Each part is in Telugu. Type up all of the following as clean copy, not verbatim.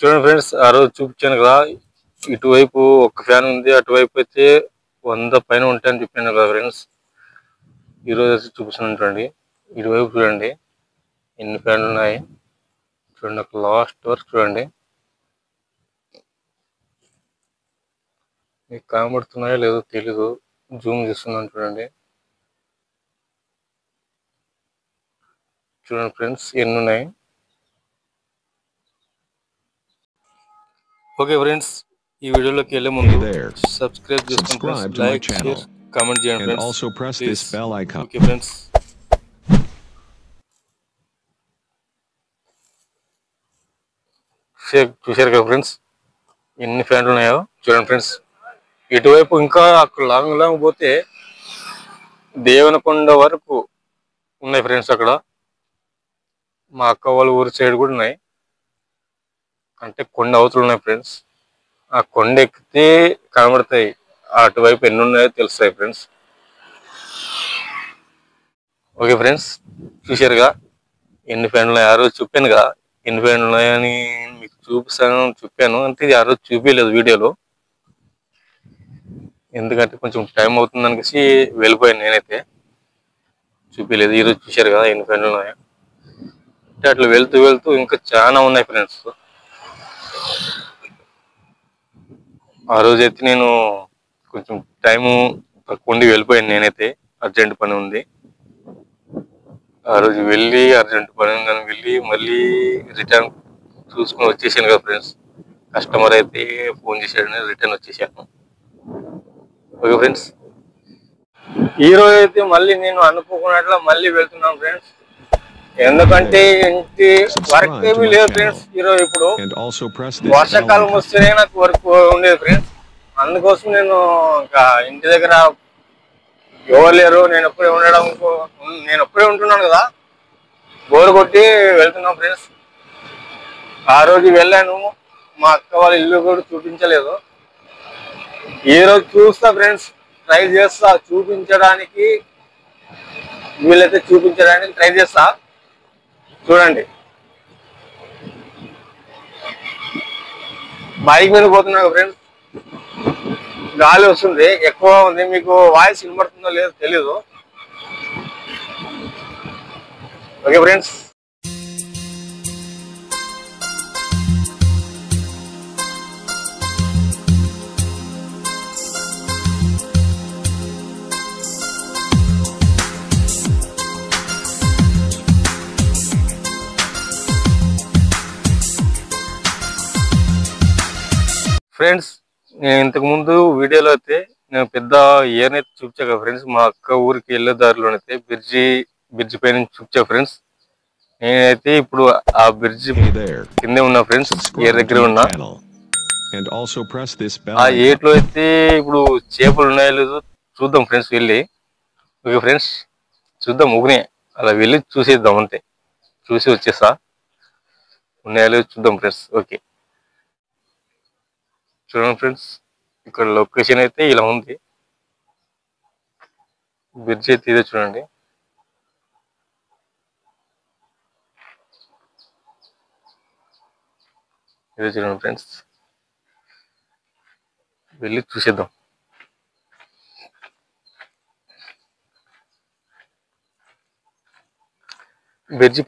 చూడండి ఫ్రెండ్స్, ఆ రోజు చూపించాను కదా, ఇటువైపు ఒక ఫ్యాన్ ఉంది, అటువైపు అయితే 100 పైన ఉంటాయని చెప్పాను కదా ఫ్రెండ్స్. ఈరోజు అయితే చూపిస్తాను చూడండి. ఇటువైపు చూడండి ఎన్ని ఫ్యాన్లు ఉన్నాయి. చూడండి ఒక లాస్ట్ వరకు చూడండి. మీకు కనబడుతున్నాయో లేదో తెలీదు, జూమ్ చేస్తున్నాను చూడండి. చూడండి ఫ్రెండ్స్ ఎన్ని ఉన్నాయి. ఓకే ఫ్రెండ్స్, ఈ వీడియోలోకి వెళ్ళే ముందు సబ్స్క్రైబ్ చేసుకోండి ఫ్రెండ్స్, లైక్ షేర్ కామెంట్ చేయండి ఫ్రెండ్స్ ప్లీజ్. ఓకే ఫ్రెండ్స్, చూశారు కదా ఫ్రెండ్స్ ఎన్ని ఫ్యాన్లు ఉన్నాయో. చూడండి ఫ్రెండ్స్, ఇటువైపు ఇంకా అక్కడ లాంగ్ లాంగ్ పోతే దేవనకొండ వరకు ఉన్నాయి ఫ్రెండ్స్. అక్కడ మా అక్క వాళ్ళ ఊరి సైడ్ కూడా ఉన్నాయి, అంటే కొండ అవతలు ఉన్నాయి ఫ్రెండ్స్. ఆ కొండ ఎక్కితే కనబడతాయి, అటువైపు ఎన్ని ఉన్నాయో తెలుస్తాయి ఫ్రెండ్స్. ఓకే ఫ్రెండ్స్, చూశారుగా ఎన్ని ఫ్యాన్లు ఉన్నాయి. ఆ రోజు చెప్పాను కదా ఎన్ని ఫ్యాన్లు ఉన్నాయని, మీకు చెప్పాను అంటే ఆ రోజు చూపించలేదు వీడియోలో, ఎందుకంటే కొంచెం టైం అవుతుంది అనేసి వెళ్ళిపోయాను నేనైతే, చూపించలేదు. ఈరోజు చూశారు కదా ఎన్ని ఫ్యాన్లు ఉన్నాయో. అంటే అట్లా వెళ్తూ వెళ్తూ ఇంకా చాలా ఉన్నాయి ఫ్రెండ్స్. ఆ రోజైతే నేను కొంచెం టైము తక్కువ ఉండి వెళ్ళిపోయాను నేనైతే, అర్జెంట్ పని ఉంది. ఆ రోజు వెళ్ళి అర్జెంట్ పని ఉందని వెళ్ళి మళ్ళీ రిటర్న్ చూసుకొని వచ్చేసాను కదా ఫ్రెండ్స్. కస్టమర్ అయితే ఫోన్ చేశాడని రిటర్న్ వచ్చేసాను. ఓకే ఫ్రెండ్స్, ఈ రోజు అయితే మళ్ళీ నేను అనుకోకున్నట్లా మళ్ళీ వెళ్తున్నాను ఫ్రెండ్స్. ఎందుకంటే ఇంటి వర్క్ ఏమీ లేదు ఫ్రెండ్స్. ఈరోజు ఇప్పుడు వర్షాకాలం వస్తేనే నాకు వర్క్ ఉండేది ఫ్రెండ్స్. అందుకోసం నేను ఇంకా ఇంటి దగ్గర ఎవరు లేరు, నేను ఒక్కడే ఉంటున్నాను కదా, బోర్ కొట్టి వెళ్తున్నాం ఫ్రెండ్స్. ఆ రోజు వెళ్ళాను, మా అక్క వాళ్ళ ఇల్లు కూడా చూపించలేదు. ఈ రోజు చూస్తా ఫ్రెండ్స్, ట్రై చేస్తా చూపించడానికి, వీళ్ళైతే చూపించడానికి ట్రై చేస్తా. చూడండి బైక్ మీద పోతున్నా ఫ్రెండ్స్, గాలి వస్తుంది ఎక్కువ ఉంది. మీకు వాయిస్ వినబడుతుందో లేదో తెలీదు. ఓకే ఫ్రెండ్స్, ఫ్రెండ్స్ నేను ఇంతకు ముందు వీడియోలో అయితే నేను పెద్ద ఏర్నైతే చూపించా కదా ఫ్రెండ్స్. మా అక్క ఊరికి వెళ్ళే దారిలోనైతే బ్రిడ్జి పైన చూపించా ఫ్రెండ్స్. నేనైతే ఇప్పుడు ఆ బ్రిడ్జి కిందే ఉన్నా ఫ్రెండ్స్, ఏర్ దగ్గర ఉన్నా. ఆ ఏట్లో అయితే ఇప్పుడు చేపలు ఉన్నాయో లేదో చూద్దాం ఫ్రెండ్స్ వెళ్ళి. ఓకే ఫ్రెండ్స్, చూద్దాం ఊరినే అలా వెళ్ళి చూసేద్దాం అంతే, చూసి వచ్చేస్తా. ఉన్నాయో లేదో చూద్దాం ఫ్రెండ్స్. ఓకే చూడండి ఫ్రెండ్స్, ఇక్కడ లొకేషన్ అయితే ఇలా ఉంది. బ్రిడ్జ్ అయితే ఇదే చూడండి. ఇదే చూడండి ఫ్రెండ్స్, వెళ్ళి చూసేద్దాం. బ్రిడ్జి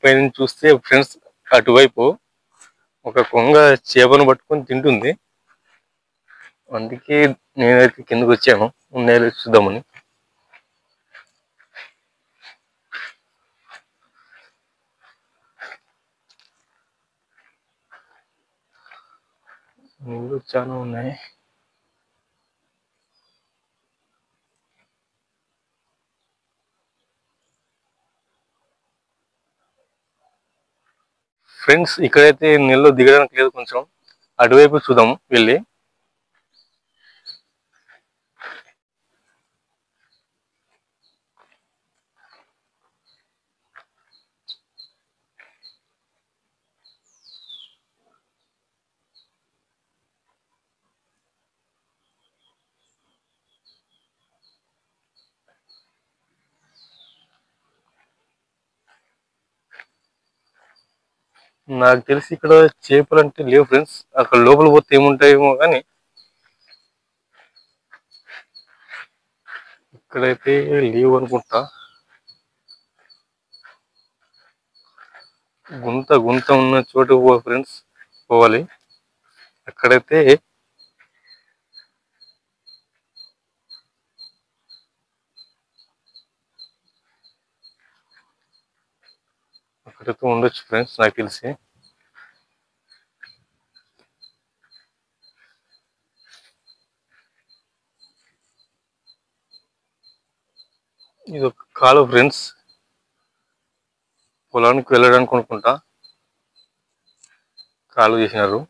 పైన చూస్తే ఫ్రెండ్స్ అటువైపు ఒక కొంగ చేపను పట్టుకొని తింటుంది. అందుకే నేనైతే కిందకు వచ్చాను, ఉన్నాయో చూద్దామని. నీళ్ళు చాలా ఉన్నాయి. ఫ్రెండ్స్ ఇక్కడైతే నీళ్ళు దిగడానికి లేదు, కొంచెం అటువైపు చూద్దాం వెళ్ళి. నాకు తెలిసి ఇక్కడ చేపలు అంటే లేవు ఫ్రెండ్స్. అక్కడ లోపల పోతే ఏముంటాయేమో కానీ ఇక్కడైతే లేవు అనుకుంటా. గుంత గుంత ఉన్న చోటు ఫ్రెండ్స్ పోవాలి. అక్కడైతే ఉండొచ్చు ఫ్రెండ్స్ నాకు తెలిసి. ఇది ఒక కాలువ ఫ్రెండ్స్, పొలానికి వెళ్ళడానికి అనుకుంటా కాలువ చేసినారు.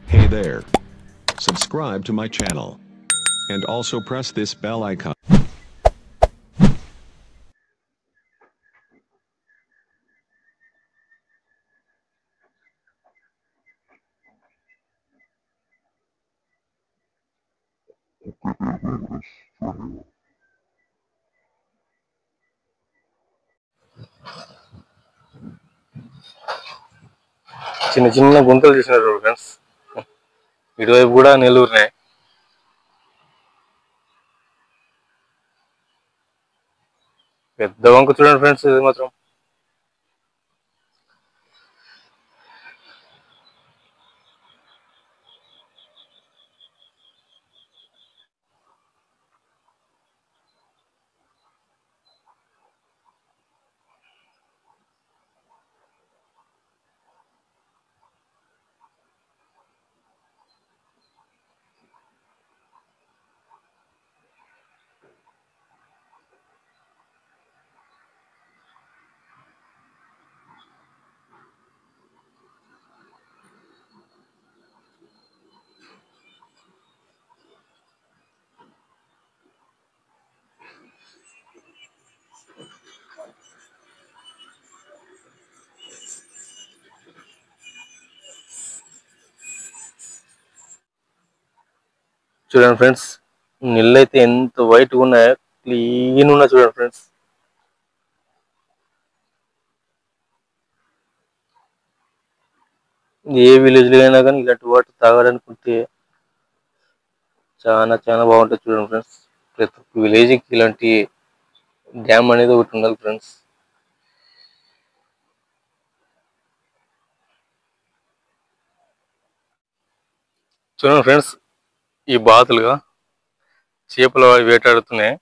Hey there. Subscribe to my channel. And also press this bell icon. చిన్న చిన్న గుంతలు చేసినారు ఫ్రెండ్స్. ఇటువైపు కూడా నెల్లూరునే. పెద్ద వంక చూడండి ఫ్రెండ్స్, ఇది మాత్రం. చూడండి ఫ్రెండ్స్, నీళ్ళు అయితే ఎంత వైట్గా ఉన్నాయో, క్లీన్ ఉన్నా చూడండి ఫ్రెండ్స్. ఏ విలేజ్ లో అయినా కానీ ఇలాంటి వాటర్ తాగడానికి ఉంటే చాలా చాలా బాగుంటుంది చూడండి ఫ్రెండ్స్. ప్రతి ఒక్క విలేజ్కి ఇలాంటి డ్యామ్ అనేది ఒకటి ఉండాలి ఫ్రెండ్స్. చూడండి ఫ్రెండ్స్, ఈ బాతులుగా చేపలు వేటాడుతున్నాయి.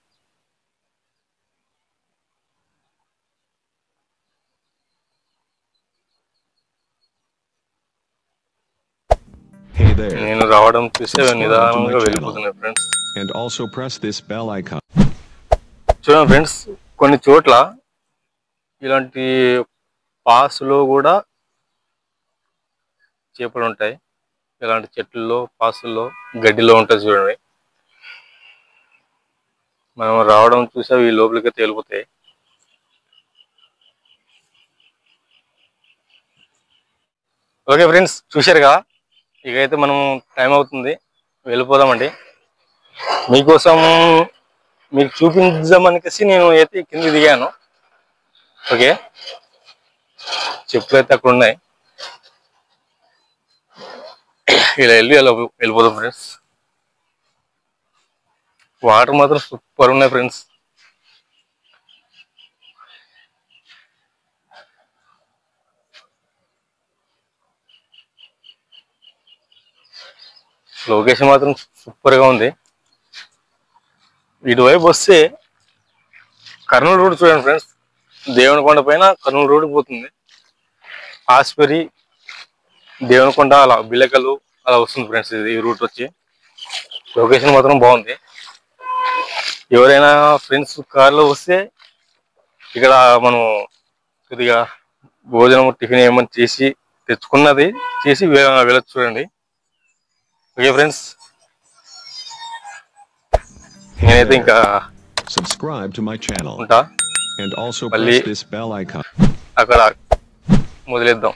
Hey there. నేను రావడం చూసి నిదానంగా channel. వెళ్ళిపోతున్నాయి friends. And also press this bell icon. చూడండి ఫ్రెండ్స్, కొన్ని చోట్ల ఇలాంటి పాసులో కూడా చేపలు ఉంటాయి. ఇలాంటి చెట్లలో, పాసుల్లో, గడ్డిలో ఉంటుంది చూడండి. మనం రావడం చూసి అవి లోపలికి తేలిపోతాయి. ఓకే ఫ్రెండ్స్, చూశారుగా. ఇక అయితే మనం టైం అవుతుంది, వెళ్ళిపోదామండి. మీకోసం మీకు చూపించమనికేసి నేను అయితే కింద దిగాను. ఓకే, చెప్పులు అయితే అక్కడ ఉన్నాయి. ఇలా వెళ్ళిపోదాం ఫ్రెండ్స్. వాటర్ మాత్రం సూపర్ ఉన్నాయి ఫ్రెండ్స్. లొకేషన్ మాత్రం సూపర్ గా ఉంది. ఇటువైపు వస్తే కర్నూలు రోడ్ చూడండి ఫ్రెండ్స్, దేవునికొండ పైన కర్నూలు రోడ్డుకి పోతుంది. ఆస్పరి దేవునికొండ అలా బిల్లకలు అలా వస్తుంది ఫ్రెండ్స్. ఇది ఈ రూట్ వచ్చి లొకేషన్ మాత్రం బాగుంది. ఎవరైనా ఫ్రెండ్స్ కార్లో వస్తే ఇక్కడ మనం కొద్దిగా భోజనం టిఫిన్ ఏమన్నా చేసి తెచ్చుకున్నది చేసి వెళ్ళొచ్చు చూడండి. ఓకే ఫ్రెండ్స్, నేనైతే ఇంకా Subscribe to my channel ఉంటా. and also మళ్ళీ press this bell icon. అక్కడ మొదలెద్దాం.